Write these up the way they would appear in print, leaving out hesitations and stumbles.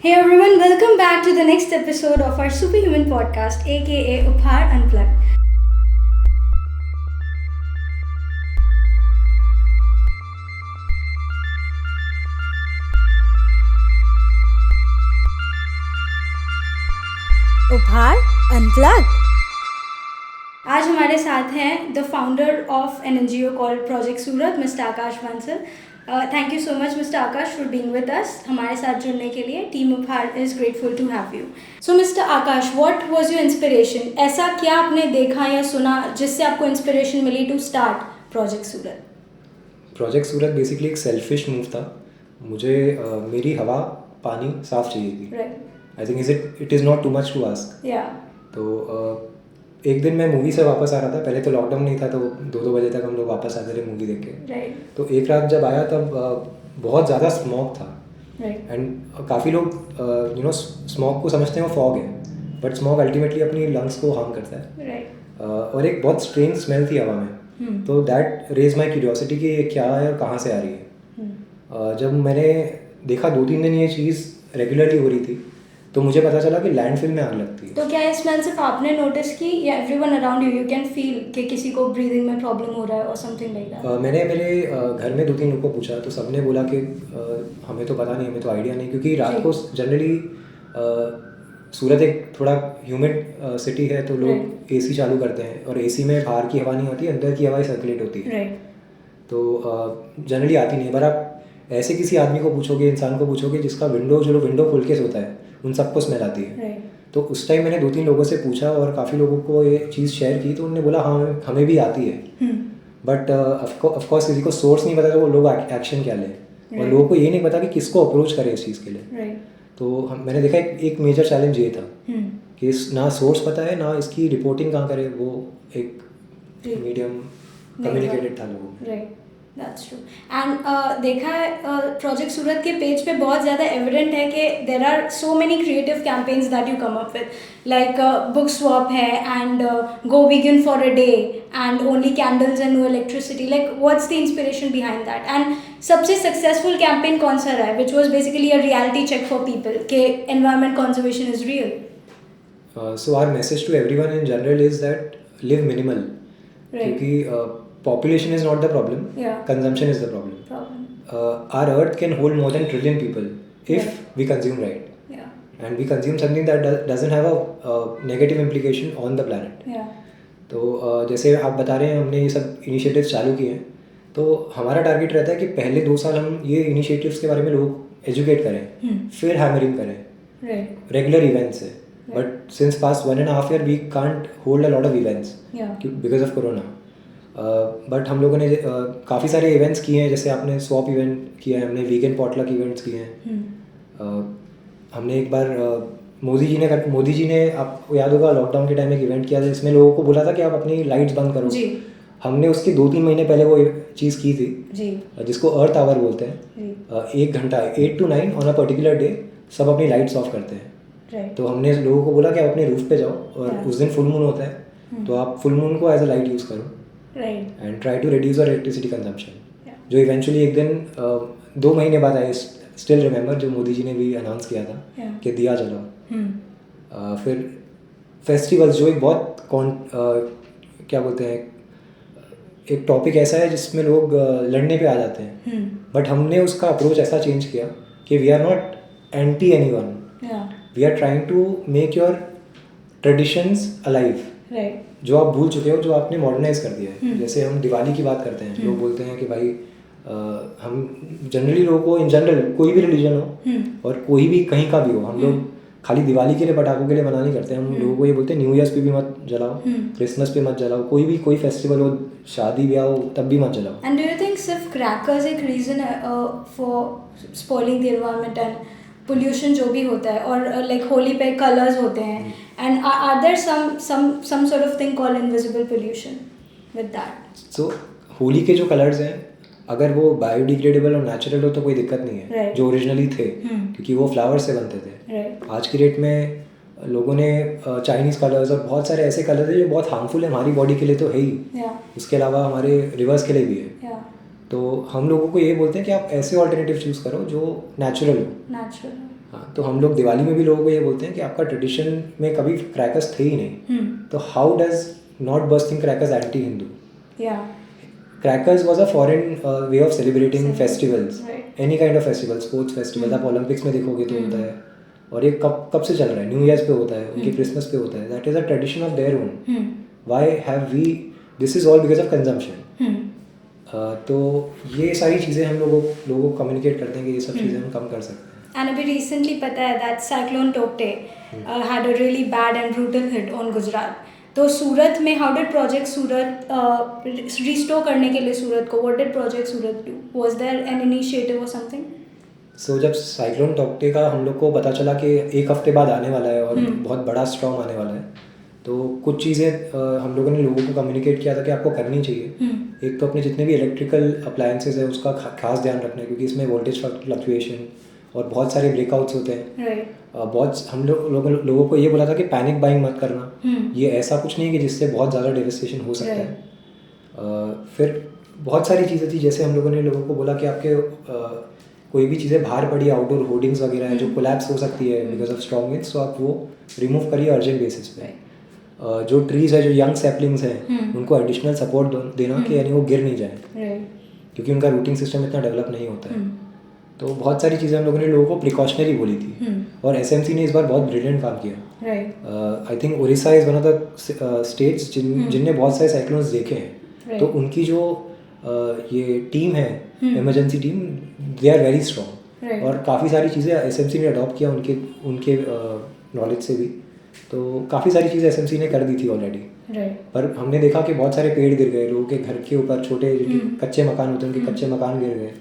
Hey everyone, welcome back to the next episode of our Superhuman podcast, aka Upar Unplugged. Upahar unplug. आज हमारे साथ हैं the founder of an NGO called project Surat, mister Aakash Bansal. Thank you so much mister Aakash for being with us. हमारे साथ जुड़ने के लिए team Upahar is grateful to have you. So mister Aakash, what was your inspiration? ऐसा क्या आपने देखा या सुना जिससे आपको इंस्पिरेशन मिली to start project Surat? Project Surat basically एक सेल्फिश मूव था। मुझे मेरी हवा पानी साफ चाहिए थी। Right. I think it is not too much to ask. या तो एक दिन मैं मूवी से वापस आ रहा था। पहले तो लॉकडाउन नहीं था, तो 2-2 बजे तक हम लोग वापस आते थे मूवी देख के। राइट। तो एक रात जब आया तब बहुत ज़्यादा स्मॉग था। राइट। एंड काफ़ी लोग स्मॉग को समझते हैं वो फॉग है, बट स्मॉग अल्टीमेटली अपनी लंग्स को हार्म करता है। राइट। और एक बहुत स्ट्रेंज स्मेल थी हवा में। तो दैट रेज माई क्यूरियोसिटी कि ये क्या है और कहाँ से आ रही है। जब मैंने देखा 2-3 दिन ये चीज़ रेगुलरली हो रही थी, तो मुझे पता चला कि लैंडफिल में आग लगती है। तो क्या ये स्मेल सिर्फ आपने नोटिस की या everyone around you can feel कि किसी को ब्रीदिंग में प्रॉब्लम हो रहा है और समथिंग लाइक दैट? मैंने मेरे घर में 2-3 लोगों को पूछा, तो सबने बोला कि हमें तो पता नहीं, हमें तो आइडिया नहीं, क्योंकि रात को जनरली सूरत एक थोड़ा ह्यूमिड सिटी है, तो लोग एसी चालू करते हैं और एसी में बाहर की हवा नहीं होती, अंदर की हवा सर्कुलेट होती है। तो जनरली आती नहीं है। पर आप ऐसे किसी आदमी को पूछोगे, इंसान को पूछोगे जिसका विंडो खोल के सोता है, उन सबको स्मेल आती है। तो उस टाइम मैंने 2-3 लोगों से पूछा और काफ़ी लोगों को ये चीज़ शेयर की, तो उन्होंने बोला हाँ हमें भी आती है। बट ऑफकोर्स किसी को सोर्स नहीं पता, तो वो लोग एक्शन क्या लें, और लोगों को ये नहीं पता कि किसको अप्रोच करें इस चीज़ के लिए। तो मैंने देखा एक मेजर चैलेंज ये था कि ना सोर्स पता है, ना इसकी रिपोर्टिंग कहाँ करे। वो एक मीडियम कम्युनिकेटेड था लोगों में। Right, that's true. एंड देखा है प्रोजेक्ट सूरत के पेज पे बहुत ज़्यादा एविडेंट है कि there are so many creative campaigns that you come up with, like book swap है and go vegan for a day and only candles and no electricity. Like what's the inspiration behind that? And सबसे successful campaign कौन सा रहा है which was basically a reality check for people कि environment conservation is real? So our message to everyone in general is that live minimal, क्योंकि population is not the problem, consumption is the problem. Our earth can hold more than trillion people if we consume right, and we consume something that doesn't have a negative implication on the planet. तो जैसे आप बता रहे हैं हमने ये सब initiatives चालू किए हैं, तो हमारा टारगेट रहता है कि पहले 2 साल हम ये इनिशिएटिव्स के बारे में लोग एजुकेट करें, फिर हैमरिंग करें रेगुलर इवेंट्स से। But since past 1.5 year we can't hold a lot of events because of corona. But हम लोगों ने काफ़ी सारे इवेंट्स किए हैं, जैसे आपने स्वॉप इवेंट किया है, हमने वीगन पॉटलक इवेंट्स किए हैं। हमने एक बार मोदी जी ने आपको याद होगा लॉकडाउन के टाइम एक इवेंट किया था जिसमें लोगों को बोला था कि आप अपनी लाइट्स बंद करो। हमने उसके 2-3 महीने पहले वो चीज़ की थी, जिसको अर्थ आवर बोलते हैं। 1 घंटा 8 to 9 on a particular day सब अपनी लाइट्स ऑफ करते हैं। तो हमने लोगों को बोला कि आप अपने रूफ पे जाओ, और उस दिन फुल मून होता है, तो आप फुल मून को एज अ लाइट यूज़ करो and try to reduce your electricity consumption, जो इवेंचुअली एक दिन 2 महीने बाद आई स्टिल रिमेंबर, जो मोदी जी ने भी अनाउंस किया था कि दिया जलाओ। फिर फेस्टिवल्स, जो एक बहुत क्या बोलते हैं, एक टॉपिक ऐसा है जिसमें लोग लड़ने पे आ जाते हैं, बट हमने उसका अप्रोच ऐसा चेंज किया कि we are not anti anyone, we are trying to make your traditions alive, जो आप भूल चुके हो, जो आपने मॉडर्नाइज कर दिया है। जैसे हम दिवाली की बात करते हैं, लोग बोलते हैं कि भाई हम जनरली लोगों को इन जनरल कोई भी रिलीजन हो और कोई भी कहीं का भी हो, हम लोग खाली दिवाली के लिए पटाखों के लिए मना नहीं करते। हम लोगों को ये बोलते हैं न्यू ईयर्स पे भी मत जलाओ, क्रिसमस पे मत जलाओ, कोई फेस्टिवल हो, शादी ब्याह हो, तब भी मत जलाओ। एंड डू यू थिंक सिर्फ क्रैकर्स एक रीज़न है for spoiling the environment and pollution जो भी होता है? और लाइक होली पे कलर्स होते हैं, and are there some sort of thing called invisible pollution with that? So Holi के जो कलर्स हैं, अगर वो बायोडिग्रेडेबल और नेचुरल हो तो कोई दिक्कत नहीं है, जो ओरिजिनली थे, क्योंकि वो फ्लावर से बनते थे। आज की डेट में लोगों ने चाइनीज़ कलर्स और बहुत सारे ऐसे कलर्स हैं जो बहुत हार्मफुल है हमारी बॉडी के लिए, तो है ही, उसके अलावा हमारे रिवर्स के लिए भी है। तो हम लोगों को ये बोलते हैं कि आप ऐसे ऑल्टरनेटिव चूज़ करो जो नेचुरल हो। हाँ, तो हम लोग दिवाली में भी लोगों को ये बोलते हैं कि आपका ट्रेडिशन में कभी क्रैकर्स थे ही नहीं, तो how does not bursting crackers anti Hindu? Crackers was a foreign way of celebrating festivals, any kind of festival, sports festivals. आप ओलंपिक्स में देखोगे तो होता है, और ये कब से चल रहा है, न्यू ईयर्स पे होता है, उनके क्रिसमस पे होता है. That is a tradition of their own. Why have we, this is all because of consumption. तो ये सारी चीज़ें हम लोगों को कम्युनिकेट करते हैं कि ये सब चीज़ें हम कम कर सकते हैं. And अभी recently पता है that cyclone Tokte had a really bad and brutal hit on Gujarat. तो सूरत में how did project Surat restore करने के लिए सूरत को, what did project Surat do? Was there an initiative or something? So जब साइक्लोन टोक्टे का हम लोग को पता चला कि एक हफ्ते बाद आने वाला है और बहुत बड़ा स्टॉर्म आने वाला है, तो कुछ चीज़ें हम लोगों ने लोगों को कम्युनिकेट किया था कि आपको करनी चाहिए. एक तो अपने जितने भी इलेक्ट्रिकल अप्लायंसेज है उसका खास ध्यान रखना है, क्योंकि इसमें वोल्टेज फ्लक्चुएशन और बहुत सारे ब्रेकआउट्स होते हैं. बहुत हम लोगों को ये बोला था कि पैनिक बाइंग मत करना. ये ऐसा कुछ नहीं है कि जिससे बहुत ज़्यादा डेविस्टेशन हो सकता है. फिर बहुत सारी चीज़ें थी, जैसे हम लोगों ने लोगों को बोला कि आपके कोई भी चीज़ें बाहर पड़ी, आउटडोर होर्डिंग्स वगैरह है जो कोलैप्स हो सकती है बिकॉज ऑफ स्ट्रॉन्ग विंड्स, तो आप वो रिमूव करिए अर्जेंट बेसिस पे. जो ट्रीज़ है, जो यंग सैपलिंग्स हैं, उनको एडिशनल सपोर्ट देना कि यानी वो गिर नहीं जाए, क्योंकि उनका रूटिंग सिस्टम इतना डेवलप नहीं होता है. तो बहुत सारी चीज़ें हम लोगों ने लोगों को प्रिकॉशनरी बोली थी. और एसएमसी ने इस बार बहुत ब्रिलियंट काम किया. I think Orissa is one of the states जिनने बहुत सारे साइक्लोन्स देखे हैं. तो उनकी जो ये टीम है, emergency team, they are very strong. और काफ़ी सारी चीज़ें एसएमसी ने अडॉप्ट किया उनके नॉलेज से भी. तो काफ़ी सारी चीज़ें एसएमसी ने कर दी थी ऑलरेडी. पर हमने देखा कि बहुत सारे पेड़ गिर गए, लोगों के घर के ऊपर छोटे कच्चे मकान होते हैं, उनके कच्चे मकान गिर गए.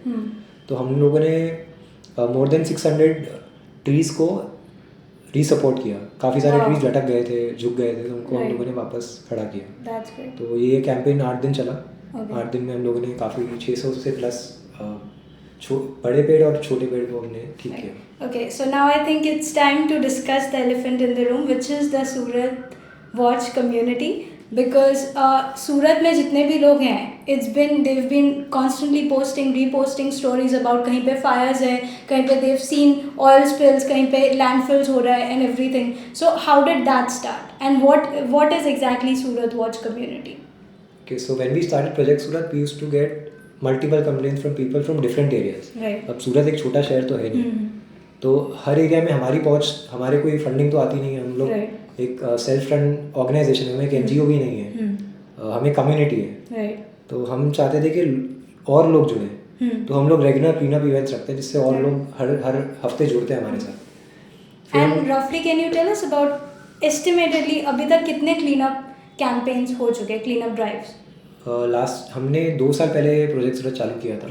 तो हम लोगों ने मोर देन 600 ट्रीज़ को रीसपोर्ट किया. काफ़ी सारे ट्रीज़ लटक गए थे, झुक गए थे, तो उनको हम लोगों ने वापस खड़ा किया. तो ये कैंपेन 8 दिन चला. 8 दिन में हम लोगों ने काफ़ी 600 से प्लस बड़े पेड़ और छोटे पेड़ को हमने ठीक किया. Okay, so now I think it's time to discuss the elephant in the room, which is the Surat Watch community. Because सूरत में जितने भी लोग हैं, they've been constantly reposting stories about कहीं पे fires है, कहीं पे they've seen oil spills, कहीं पे landfills हो रहा है and everything. So how did that start? And what is exactly Surat Watch community? Okay, so when we started Project Surat, we used to get multiple complaints from people from different areas. Right. अब सूरत एक छोटा शहर तो है नहीं, तो हर area में हमारी पहुँच, हमारे कोई फंडिंग तो आती नहीं है. हम लोग एक सेल्फ रन ऑर्गेनाइजेशन है, हमें एक एनजीओ भी नहीं है. हमें कम्युनिटी है. तो हम चाहते थे कि और लोग जुड़े. तो हम लोग रेगुलर क्लीनअप इवेंट्स रखते हैं, जिससे और लोग हर हफ्ते जुड़ते हैं हमारे साथ. एंड रफली can you tell us about estimatedly अभी तक कितने क्लीनअप कैंपेन्स हो चुके हैं, क्लीनअप ड्राइव्स? लास्ट हमने 2 साल पहले प्रोजेक्ट सूरत चालू किया था.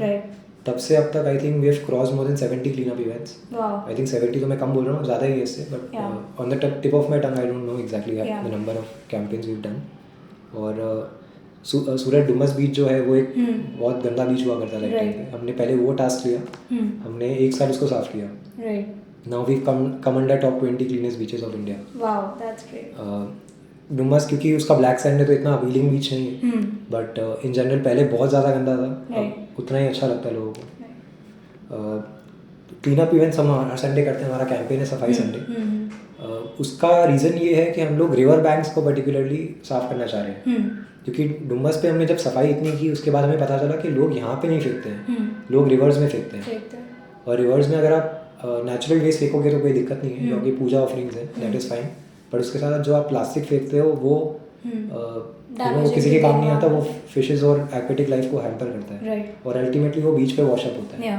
तब से अब तक I think we have cross more than 70 cleanup events. I think 70 तो मैं कम बोल रहा हूँ, ज़्यादा ही है इससे, but on the tip of my tongue I don't know exactly the number of campaigns we have done. और सूरत डुमस बीच जो है वो एक बहुत गंदा बीच हुआ करता था. हमने पहले वो टास्क लिया, हमने 1 साल उसको साफ किया. Now we come under top 20 cleanest beaches of India. Wow, that's great. Dumas क्योंकि उसका ब्लैक सैंड है तो इतना अपीलिंग बीच नहीं है, बट इन जनरल पहले बहुत ज़्यादा गंदा था. उतना ही अच्छा लगता है लोगों को. क्लीनअप इवेंट्स हम हर संडे करते हैं, हमारा कैंपेन है सफाई संडे. उसका रीज़न ये है कि हम लोग रिवर बैंक्स को पर्टिकुलरली साफ़ करना चाह रहे हैं. क्योंकि डुमस पे हमने जब सफाई इतनी की, उसके बाद हमें पता चला कि लोग यहाँ पे नहीं फेंकते हैं, लोग रिवर्स में फेंकते हैं. और रिवर्स में अगर आप नेचुरल वेस्ट फेंकोगे तो कोई दिक्कत नहीं है, क्योंकि पूजा ऑफरिंग्स है, दैट इज़ फाइन. पर उसके साथ जो आप प्लास्टिक फेंकते हो वो किसी के काम नहीं आता. वो फिशेज और एक्वेटिक लाइफ को हैम्पर करता है, और अल्टीमेटली वो बीच पे वॉशअप होता है.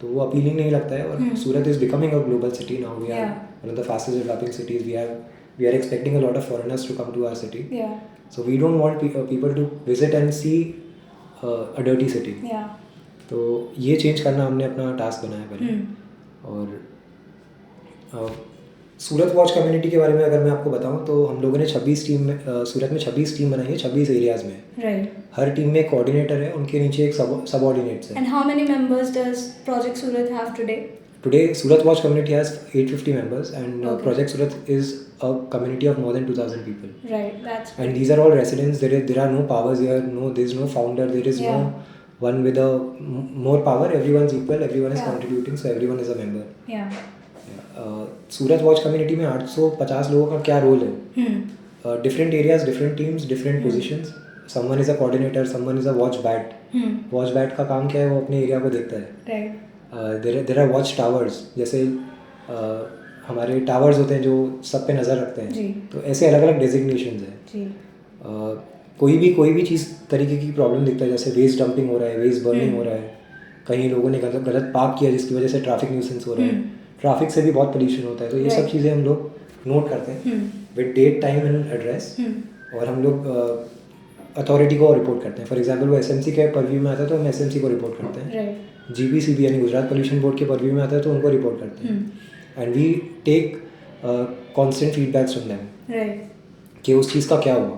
तो वो अपीलिंग नहीं लगता है. और Surat is becoming a global city now. We are one of the fastest developing cities. We are expecting a lot of foreigners to come to our city. So we don't want people to visit and see a dirty city. तो ये change करना हमने अपना task बनाया पहले. और सूरत watch community के बारे में अगर मैं आपको बताऊं तो हम लोगों ने 26 टीम में सूरत में 26 टीम बनाई है 26 एरियाज़ में. हर टीम में एक कोऑर्डिनेटर है, उनके नीचे एक सबऑर्डिनेट्स है. And how many members does project Surat have today? Today, Surat Watch community has 850 members, and Project Surat is a community of more than 2,000 people. Right, that's great. And these are all residents. There are no powers here. There is no founder. There is no one with a more power. Everyone's equal. Everyone is contributing, so everyone is a member. Surat watch community में 850 लोगों का क्या role है? Different areas, different teams, different positions. Someone is a coordinator, someone is a watch bat. Watch bat का काम क्या है? वो अपने एरिया को देखता है. There are watch towers. जैसे हमारे टावर्स होते हैं जो सब पे नज़र रखते हैं. तो ऐसे अलग अलग डेजिग्नेशंस हैं. कोई भी चीज़ तरीके की प्रॉब्लम दिखता है, जैसे वेस्ट डंपिंग हो रहा है, वेस्ट बर्निंग हो रहा है, कहीं लोगों ने गलत पार्क किया जिसकी वजह से ट्रैफिक न्यूसेंस हो रहा है, ट्रैफिक से भी बहुत पोल्यूशन होता है. तो ये सब चीज़ें हम लोग नोट करते हैं with date, time and address. और हम लोग अथॉरिटी को रिपोर्ट करते हैं. फॉर एग्जांपल वो एसएमसी के परव्यू में आता है तो हम एसएमसी को रिपोर्ट करते हैं. जीपीसीबी यानी गुजरात पोल्यूशन बोर्ड के परव्यू में आता है तो उनको रिपोर्ट करते हैं. And we take constant feedbacks from them कि उस चीज़ का क्या हुआ.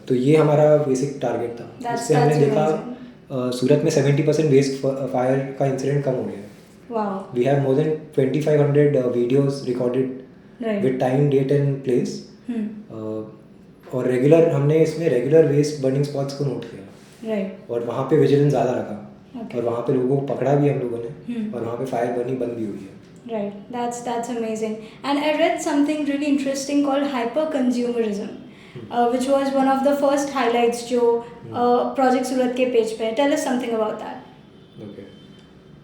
तो ये हमारा बेसिक टारगेट था. इससे हमने देखा सूरत में 70% वेस्ट फायर का इंसिडेंट कम हो गया. We have more than 2500 videos recorded with time, date and place. और हमने इसमें रेगुलर वेस्ट बर्निंग स्पॉट्स को नोट किया. और वहाँ पे विजिलेंस ज़्यादा रखा. और वहाँ पे लोगों को पकड़ा भी हम लोगों ने. और वहाँ पे फायर बर्निंग बंद भी हुई है. Right, that's amazing. And I read something really interesting called hyper-consumerism, which was one of the first highlights जो Project सूरत के पेज पे. Tell us something about that. Okay.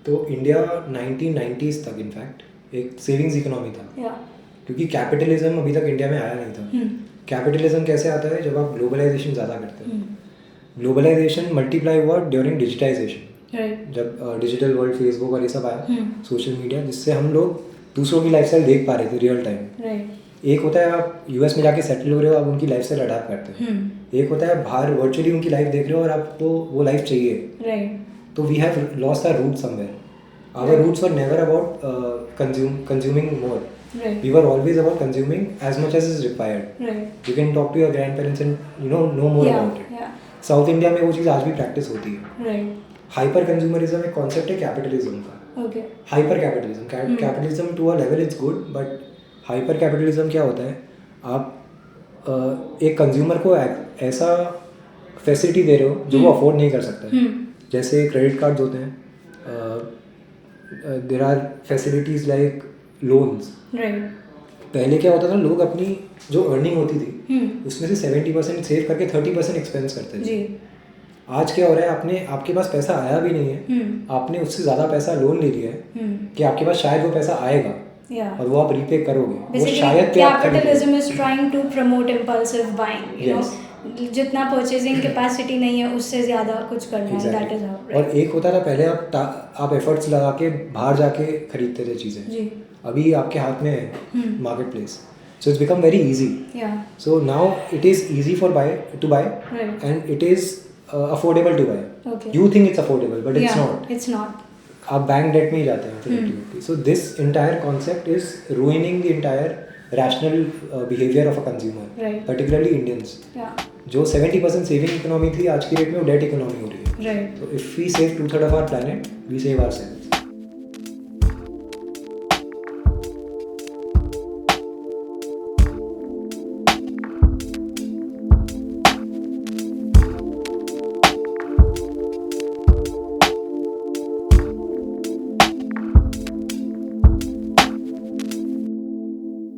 तो इंडिया 1990s तक इनफैक्ट एक सेविंग्स इकोनॉमी था. क्योंकि capitalism अभी तक इंडिया में आया नहीं था. कैपिटलिज्म कैसे आता है? जब आप ग्लोबलाइजेशन ज़्यादा करते हैं. ग्लोबलाइजेशन मल्टीप्लाई हुआ ड्यूरिंग डिजिटाइजेशन. जब डिजिटल वर्ल्ड, फेसबुक और ये सब आया, सोशल मीडिया, जिससे हम लोग दूसरों की लाइफस्टाइल देख पा रहे थे रियल टाइम. एक होता है आप यूएस में जाके सेटल हो रहे हो, आप उनकी लाइफस्टाइल अडैप्ट करते हैं. एक होता है बाहर वर्चुअली उनकी लाइफ देख रहे हो और आपको वो लाइफ चाहिए. तो we have lost our root somewhere. Our roots were never about consuming more. We were always about consuming as much as is required. You can talk to your grandparents and know more about it. South India में वो चीज़ आज भी practice होती है. Hyper consumerism एक concept है capitalism का. Hyper capitalism, capitalism to a level it's good, but hyper capitalism क्या होता है? आप एक कंज्यूमर को ऐसा फैसिलिटी दे रहे हो जो वो अफोर्ड नहीं कर सकता. जैसे क्रेडिट कार्ड्स होते हैं, there are facilities like loans. पहले क्या होता था, लोग अपनी जो अर्निंग होती थी उसमें से 70% सेव करके 30% एक्सपेंस करते थे. आज क्या हो रहा है? आपके पास पैसा आया भी नहीं है, आपने उससे ज़्यादा पैसा लोन ले लिया है कि आपके पास शायद वो पैसा आएगा और वो आप रीपे करोगे. वो शायद capitalism is trying to promote impulsive buying. You know, जितना परचेजिंग कैपेसिटी नहीं है उससे ज़्यादा कुछ करना है. That is how. और एक होता था पहले आप एफर्ट्स लगा के बाहर जाके खरीदते थे चीज़ें. अभी आपके हाथ में है market place. So it's become very easy. So now it is easy to buy, and it is affordable to buy. You think it's affordable, but it's not. It's not. आप बैंक डेट में ही जाते हैं. So this entire concept is ruining the entire rational behavior of a consumer, particularly Indians. जो 70% saving economy थी, आज की date में वो डेट इकोनॉमी हो रही है. So if we save 2/3 of our planet, we save ourselves.